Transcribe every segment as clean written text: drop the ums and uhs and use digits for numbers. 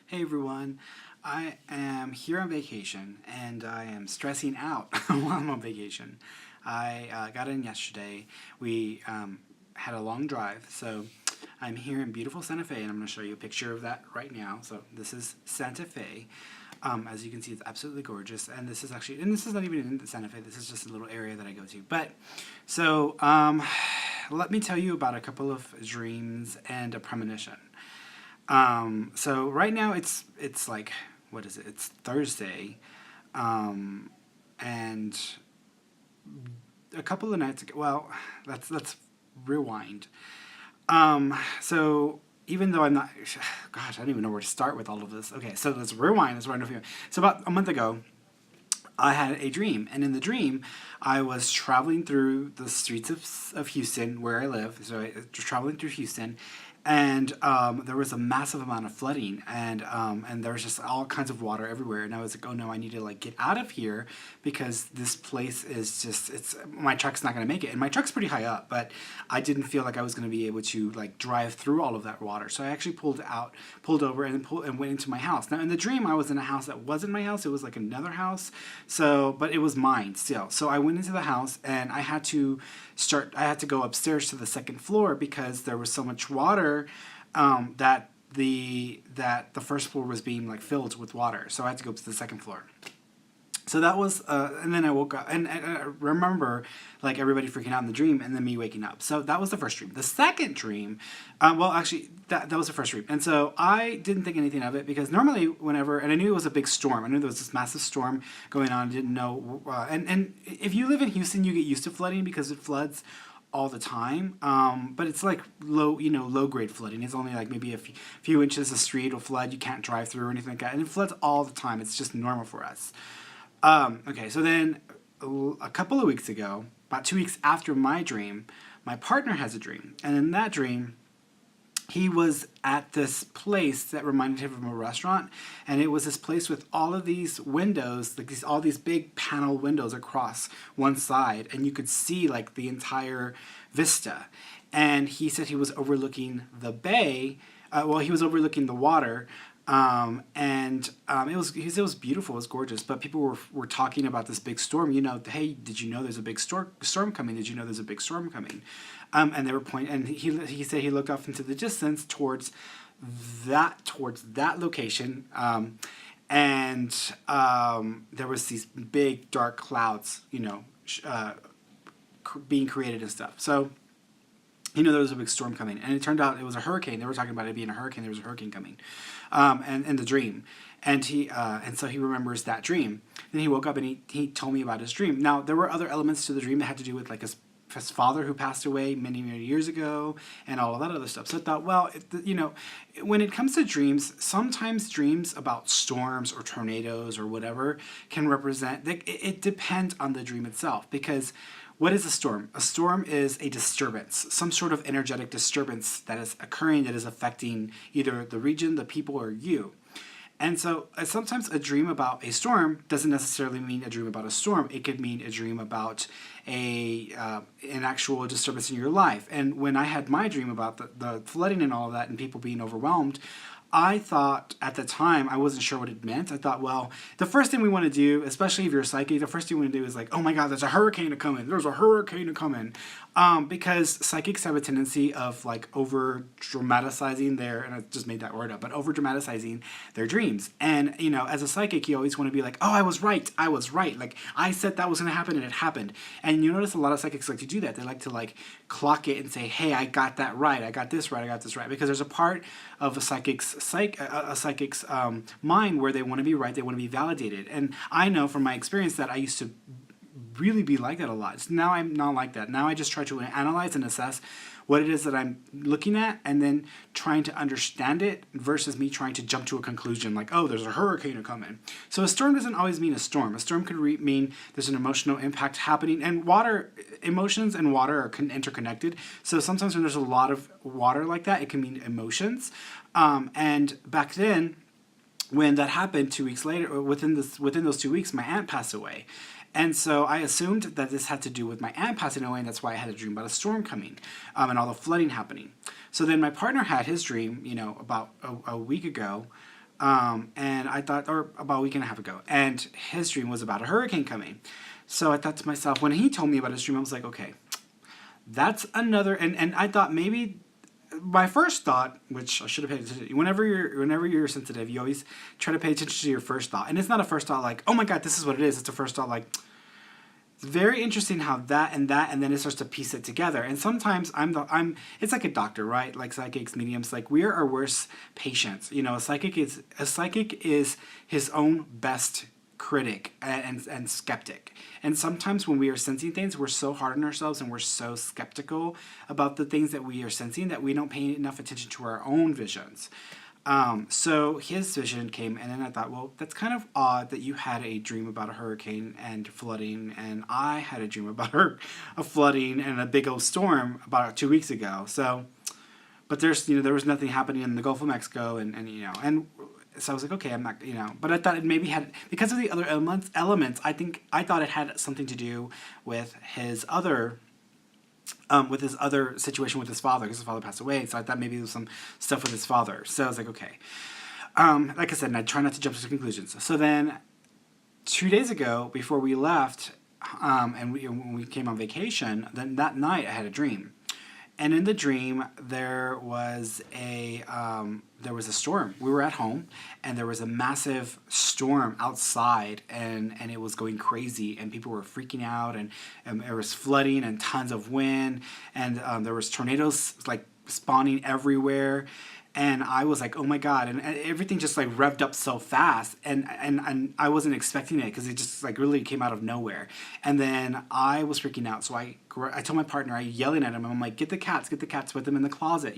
Hey everyone, I am here on vacation and I am stressing out while I'm on vacation. I got in yesterday. We had a long drive, so I'm here in beautiful Santa Fe and I'm going to show you a picture of that right now. So this is Santa Fe. As you can see, it's absolutely gorgeous, and this is not even in Santa Fe, this is just a little area that I go to. But, so, let me tell you about a couple of dreams and a premonition. So right now it's like, what is it? It's Thursday, and a couple of nights ago, well, let's rewind. So even though I'm not, gosh, I don't even know where to start with all of this. Okay, so let's rewind. So about a month ago, I had a dream, and in the dream, I was traveling through the streets of Houston, where I live. So I was traveling through Houston, and there was a massive amount of flooding, and there was just all kinds of water everywhere. And I was like, oh no, I need to like get out of here because this place is just my truck's not going to make it. And my truck's pretty high up, but I didn't feel like I was going to be able to like drive through all of that water. So I actually pulled over, and went into my house. Now in the dream, I was in a house that wasn't my house. It was like another house. So, but it was mine still. So I went into the house, and I had to go upstairs to the second floor because there was so much water that the first floor was being like filled with water. So I had to go to the second floor. So that was, and then I woke up, and I remember like everybody freaking out in the dream, and then me waking up. So that was the first dream. The second dream, well, actually, that was the first dream. And so I didn't think anything of it because normally whenever, and I knew it was a big storm. I knew there was this massive storm going on. I didn't know, and if you live in Houston, you get used to flooding because it floods all the time, but it's like low grade flooding. It's only like maybe a few inches a street will flood. You can't drive through or anything like that, and it floods all the time. It's just normal for us. Okay, so then a couple of weeks ago, about 2 weeks after my dream, my partner has a dream, and in that dream, he was at this place that reminded him of a restaurant, and it was this place with all of these windows, like all these big panel windows across one side, and you could see like the entire vista. And he said he was overlooking the bay. He was overlooking the water. It was beautiful, it was gorgeous, but people were talking about this big storm, hey, did you know there's a big storm coming? Did you know there's a big storm coming? And they were pointing, and he said he looked off into the distance towards that location, there was these big dark clouds, being created and stuff. So, there was a big storm coming, and it turned out it was a hurricane. They were talking about it being a hurricane. There was a hurricane coming, and in the dream, and so he remembers that dream. Then he woke up and he told me about his dream. Now there were other elements to the dream that had to do with like his father who passed away many years ago, and all of that other stuff. So I thought, well, when it comes to dreams, sometimes dreams about storms or tornadoes or whatever can represent. It depends on the dream itself, because what is a storm? A storm is a disturbance, some sort of energetic disturbance that is occurring, that is affecting either the region, the people, or you. And so sometimes a dream about a storm doesn't necessarily mean a dream about a storm. It could mean a dream about an actual disturbance in your life. And when I had my dream about the flooding and all of that and people being overwhelmed, I thought at the time, I wasn't sure what it meant. I thought, well, the first thing we want to do, especially if you're a psychic, the first thing we want to do is like, oh my God, there's a hurricane coming. There's a hurricane coming. Because psychics have a tendency of like over dramatizing and I just made that word up, but over dramatizing their dreams. And, as a psychic, you always want to be like, oh, I was right. Like I said that was going to happen and it happened. And you notice a lot of psychics like to do that. They like to like clock it and say, hey, I got that right. I got this right. I got this right. Because there's a part of a psychic's mind where they want to be right. They want to be validated. And I know from my experience that I used to really be like that a lot. So now I'm not like that. Now I just try to analyze and assess what it is that I'm looking at, and then trying to understand it versus me trying to jump to a conclusion like, oh, there's a hurricane coming. So a storm doesn't always mean a storm. A storm could mean there's an emotional impact happening, and emotions and water are interconnected. So sometimes when there's a lot of water like that, it can mean emotions. And back then, when that happened 2 weeks later, within those 2 weeks, my aunt passed away. And so I assumed that this had to do with my aunt passing away, and that's why I had a dream about a storm coming, and all the flooding happening. So then my partner had his dream, about a week ago, And I thought, or about a week and a half ago, and his dream was about a hurricane coming. So I thought to myself, when he told me about his dream, I was like, okay, that's another, and I thought maybe my first thought, which I should have paid attention to, whenever you're sensitive, you always try to pay attention to your first thought. And it's not a first thought like, oh my God, this is what it is. It's a first thought like, it's very interesting how that, and then it starts to piece it together. And sometimes it's like a doctor, right? Like psychics, mediums, like we are our worst patients. You know, a psychic is his own best critic and skeptic. And sometimes when we are sensing things, we're so hard on ourselves and we're so skeptical about the things that we are sensing that we don't pay enough attention to our own visions. So his vision came, and then I thought, well, that's kind of odd that you had a dream about a hurricane and flooding, and I had a dream about a flooding and a big old storm about 2 weeks ago. So, but there was nothing happening in the Gulf of Mexico, and so I was like, okay, I'm not, but I thought it maybe had, because of the other elements, I thought it had something to do with his other situation with his father, because his father passed away. So I thought maybe there was some stuff with his father. So I was like, okay. Like I said, and I try not to jump to conclusions. So then 2 days ago, before we left, and when we came on vacation, then that night I had a dream. And in the dream, there was a storm. We were at home, and there was a massive storm outside, and it was going crazy, and people were freaking out, and there was flooding and tons of wind, and there was tornadoes like spawning everywhere. And I was like, oh my God. And everything just like revved up so fast. And I wasn't expecting it because it just like really came out of nowhere. And then I was freaking out. So I told my partner, I yelling at him, and I'm like, get the cats, put them in the closet.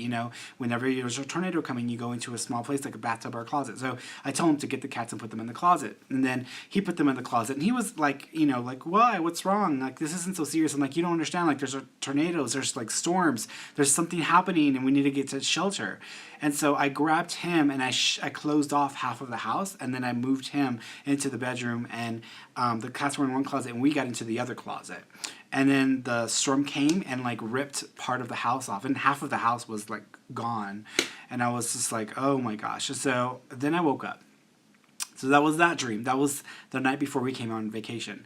Whenever there's a tornado coming, you go into a small place like a bathtub or a closet. So I told him to get the cats and put them in the closet. And then he put them in the closet, and he was like, like, why? What's wrong? Like, this isn't so serious. I'm like, you don't understand. Like, there's tornadoes, there's like storms, there's something happening, and we need to get to shelter. And so I grabbed him, and I closed off half of the house, and then I moved him into the bedroom, and the cats were in one closet, and we got into the other closet. And then the storm came and like ripped part of the house off, and half of the house was like gone. And I was just like, oh my gosh. So then I woke up. So that was that dream. That was the night before we came on vacation.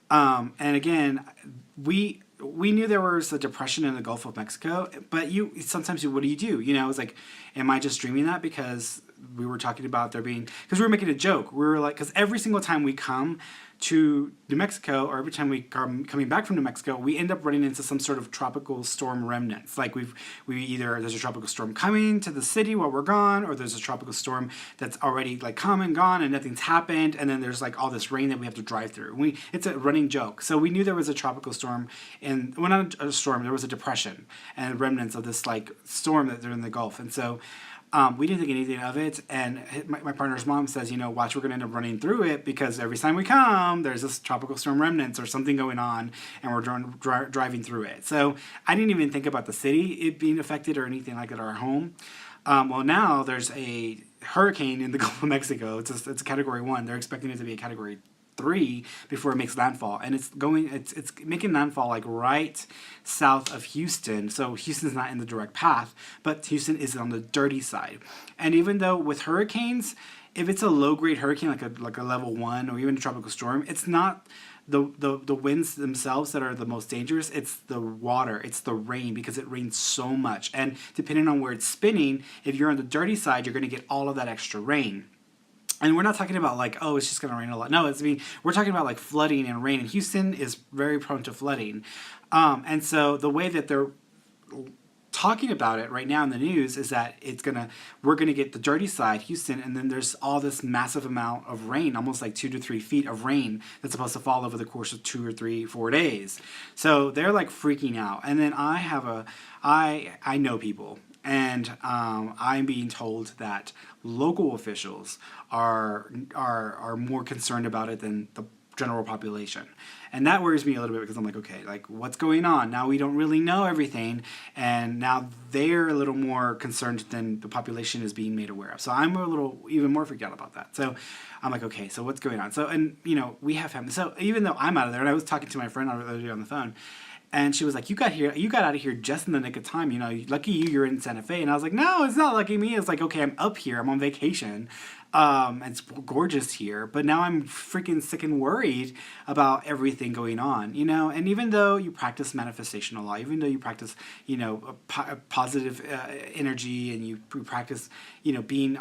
And again, we knew there was a depression in the Gulf of Mexico, but sometimes what do? It's like, am I just dreaming that? Because we were talking about because we were making a joke. We were like, because every single time we come to New Mexico, or every time we coming back from New Mexico, we end up running into some sort of tropical storm remnants. Like there's a tropical storm coming to the city while we're gone, or there's a tropical storm that's already like come and gone and nothing's happened, and then there's like all this rain that we have to drive through. It's a running joke. So we knew there was a tropical storm, not a storm, there was a depression and remnants of this like storm that they're in the Gulf. And so we didn't think anything of it, and my partner's mom says, watch, we're going to end up running through it, because every time we come, there's this tropical storm remnants or something going on, and we're driving through it. So I didn't even think about the city, it being affected or anything like that, or our home. Well, now there's a hurricane in the Gulf of Mexico. It's a Category 1. They're expecting it to be a Category 3 before it makes landfall, and it's making landfall like right south of Houston. So Houston's not in the direct path, but Houston is on the dirty side. And even though with hurricanes, if it's a low grade hurricane like a level 1 or even a tropical storm, it's not the winds themselves that are the most dangerous. It's the water, it's the rain, because it rains so much, and depending on where it's spinning, if you're on the dirty side, you're going to get all of that extra rain. And we're not talking about like, oh, it's just going to rain a lot. No, we're talking about like flooding and rain. And Houston is very prone to flooding. And so the way that they're talking about it right now in the news is that we're going to get the dirty side, Houston, and then there's all this massive amount of rain, almost like 2 to 3 feet of rain that's supposed to fall over the course of 2 or 3, 4 days. So they're like freaking out. And then I know people. And I'm being told that local officials are more concerned about it than the general population. And that worries me a little bit, because I'm like, okay, like what's going on? Now we don't really know everything, and now they're a little more concerned than the population is being made aware of. So I'm even more freaked out about that. So I'm like, okay, so what's going on? So, and we have family. So even though I'm out of there, and I was talking to my friend the other day on the phone, and she was like, you got out of here just in the nick of time. Lucky you're in Santa Fe. And I was like, no, it's not lucky me. It's like, okay, I'm up here. I'm on vacation. It's gorgeous here, but now I'm freaking sick and worried about everything going on, you know? And even though you practice manifestation a lot, even though you practice, you know, a positive energy, and you practice, you know, being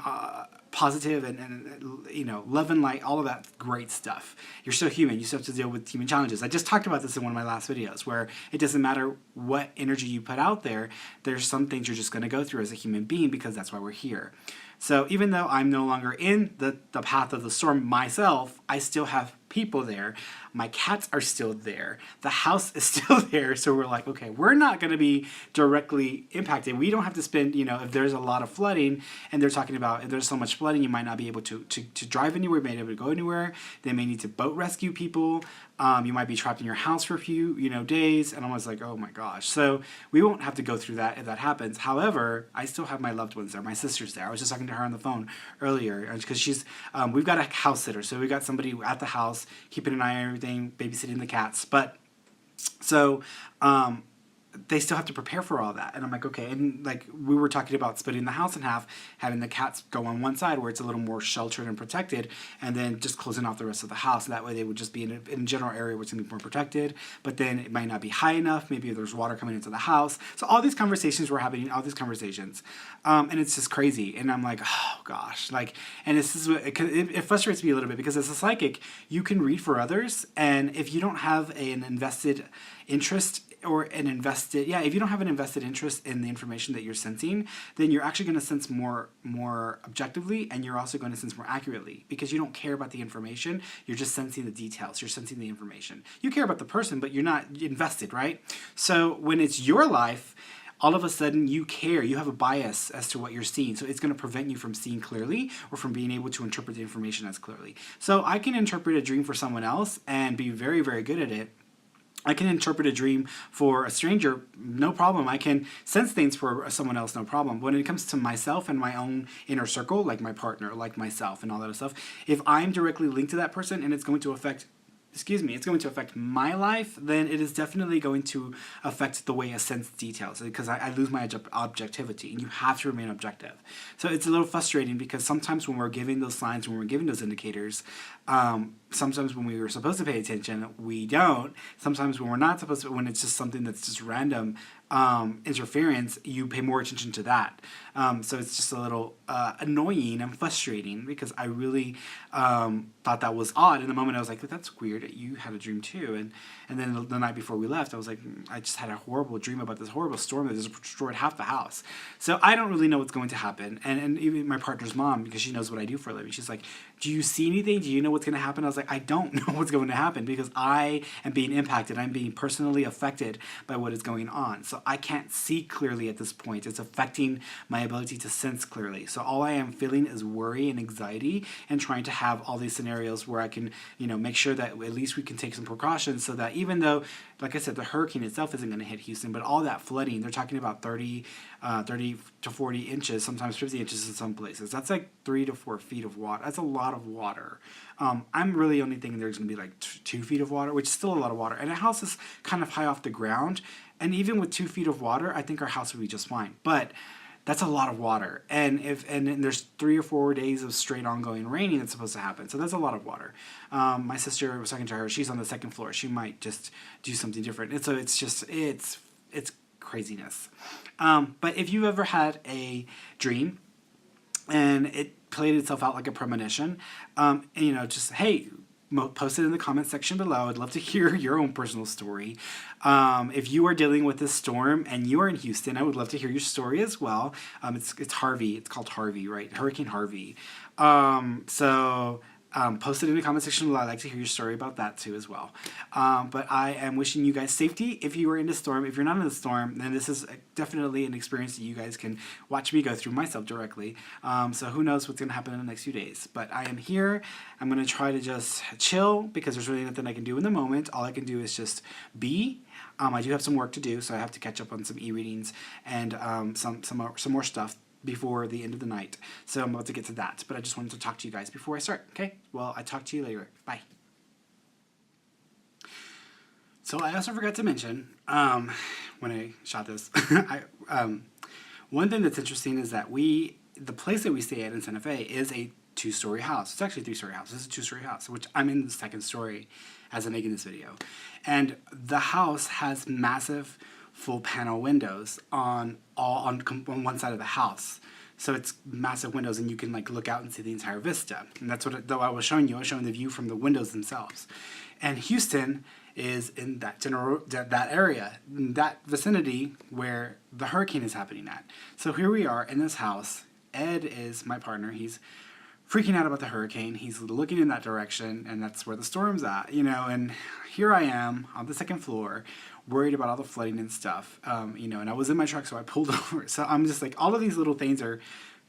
positive and, you know, love and light, all of that great stuff. You're still human. You still have to deal with human challenges. I just talked about this in one of my last videos, where it doesn't matter what energy you put out there, there's some things you're just going to go through as a human being, because that's why we're here. So even though I'm no longer in the path of the storm myself, I still have people there. My cats are still there. The house is still there. So we're like, okay, we're not going to be directly impacted. We don't have to spend, you know, if there's a lot of flooding, and they're talking about if there's so much flooding, you might not be able to drive anywhere, you may not be able to go anywhere. They may need to boat rescue people. You might be trapped in your house for a few, you know, days. And I was like, oh my gosh. So we won't have to go through that if that happens. However, I still have my loved ones there. My sister's there. I was just talking to her on the phone earlier, because she's, we've got a house sitter. So we got somebody at the house keeping an eye on everything, babysitting the cats. But so, they still have to prepare for all that. And I'm like, okay. And like, we were talking about splitting the house in half, having the cats go on one side where it's a little more sheltered and protected, and then just closing off the rest of the house. That way they would just be in a general area where it's going to be more protected, but then it might not be high enough. Maybe there's water coming into the house. So all these conversations we're having, all these conversations. And it's just crazy. And I'm like, oh gosh, like, and this is what, it frustrates me a little bit, because as a psychic, you can read for others. And if you don't have an invested interest, or an invested, if you don't have an invested interest in the information that you're sensing, then you're actually going to sense more objectively, and you're also going to sense more accurately, because you don't care about the information. You're just sensing the details. You're sensing the information. You care about the person, but you're not invested, right? So when it's your life, all of a sudden you care. You have a bias as to what you're seeing. So it's going to prevent you from seeing clearly, or from being able to interpret the information as clearly. So I can interpret a dream for someone else and be very, very good at it. I can interpret a dream for a stranger, no problem. I can sense things for someone else, no problem. When it comes to myself and my own inner circle, like my partner, like myself and all that other stuff, if I'm directly linked to that person and it's going to affect it's going to affect my life, then it is definitely going to affect the way I sense details, because I lose my objectivity, and you have to remain objective. So it's a little frustrating, because sometimes when we're giving those signs, when we're giving those indicators, sometimes when we were supposed to pay attention, we don't. Sometimes when we're not supposed to, when it's just something that's just random interference, you pay more attention to that. So it's just a little annoying and frustrating, because I really thought that was odd. In the moment I was like, that's weird, you had a dream too. And then the night before we left, I was like, I just had a horrible dream about this horrible storm that just destroyed half the house. So I don't really know what's going to happen. And even my partner's mom, because she knows what I do for a living, she's like, do you see anything? Do you know what's going to happen? I was like, I don't know what's going to happen, because I am being impacted. I'm being personally affected by what is going on. So I can't see clearly at this point. It's affecting my ability to sense clearly. So all I am feeling is worry and anxiety, and trying to have all these scenarios where I can, make sure that at least we can take some precautions, so that even though, like I said, the hurricane itself isn't going to hit Houston, but all that flooding, they're talking about 30 to 40 inches, sometimes 50 inches in some places. That's like 3 to 4 feet of water. That's a lot of water. I'm really only thinking there's going to be like 2 feet of water, which is still a lot of water. And the house is kind of high off the ground. And even with 2 feet of water, I think our house would be just fine. But that's a lot of water. And there's 3 or 4 days of straight ongoing raining that's supposed to happen. So that's a lot of water. My sister, I was talking to her, she's on the second floor. She might just do something different. And so it's craziness. But if you've ever had a dream and it played itself out like a premonition, and, just, hey, post it in the comment section below. I'd love to hear your own personal story. If you are dealing with this storm and you are in Houston, I would love to hear your story as well. It's Harvey. It's called Harvey, right? Hurricane Harvey. Post it in the comment section below. I'd like to hear your story about that too as well. But I am wishing you guys safety if you are in the storm. If you're not in the storm, then this is definitely an experience that you guys can watch me go through myself directly. So who knows what's going to happen in the next few days. But I am here. I'm going to try to just chill, because there's really nothing I can do in the moment. All I can do is just be. I do have some work to do, so I have to catch up on some e-readings and some more stuff before the end of the night. So I'm about to get to that. But I just wanted to talk to you guys before I start. Okay? Well, I talk to you later. Bye. So I also forgot to mention, when I shot this, one thing that's interesting is that the place that we stay at in Santa Fe is a 2-story house. It's actually a 3-story house. This is a 2-story house, which I'm in the second story as I'm making this video. And the house has massive full panel windows on one side of the house. So it's massive windows, and you can like look out and see the entire vista. And that's what I was showing you. I was showing the view from the windows themselves. And Houston is in that area, in that vicinity where the hurricane is happening at. So here we are in this house. Ed is my partner. He's freaking out about the hurricane. He's looking in that direction, and that's where the storm's at, you know. And here I am on the second floor, worried about all the flooding and stuff, you know. And I was in my truck, so I pulled over. So I'm just like, all of these little things are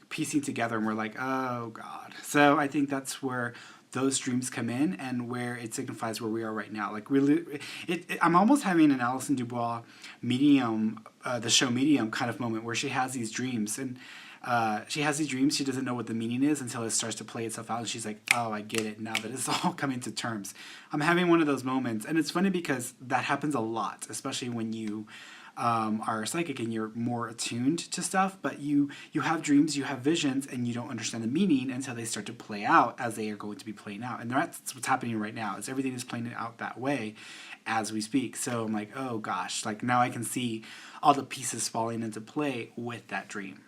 piecing together, and we're like, oh God. So I think that's where those dreams come in, and where it signifies where we are right now. Like really, I'm almost having an Alison Dubois Medium, the show Medium kind of moment, where she has these dreams, and she has these dreams. She doesn't know what the meaning is until it starts to play itself out, and she's like, oh, I get it now that it's all coming to terms. I'm having one of those moments, and it's funny because that happens a lot, especially when you are psychic and you're more attuned to stuff, but you have dreams, you have visions, and you don't understand the meaning until they start to play out as they are going to be playing out. And that's what's happening right now, is everything is playing out that way as we speak. So I'm like, oh gosh, like now I can see all the pieces falling into play with that dream.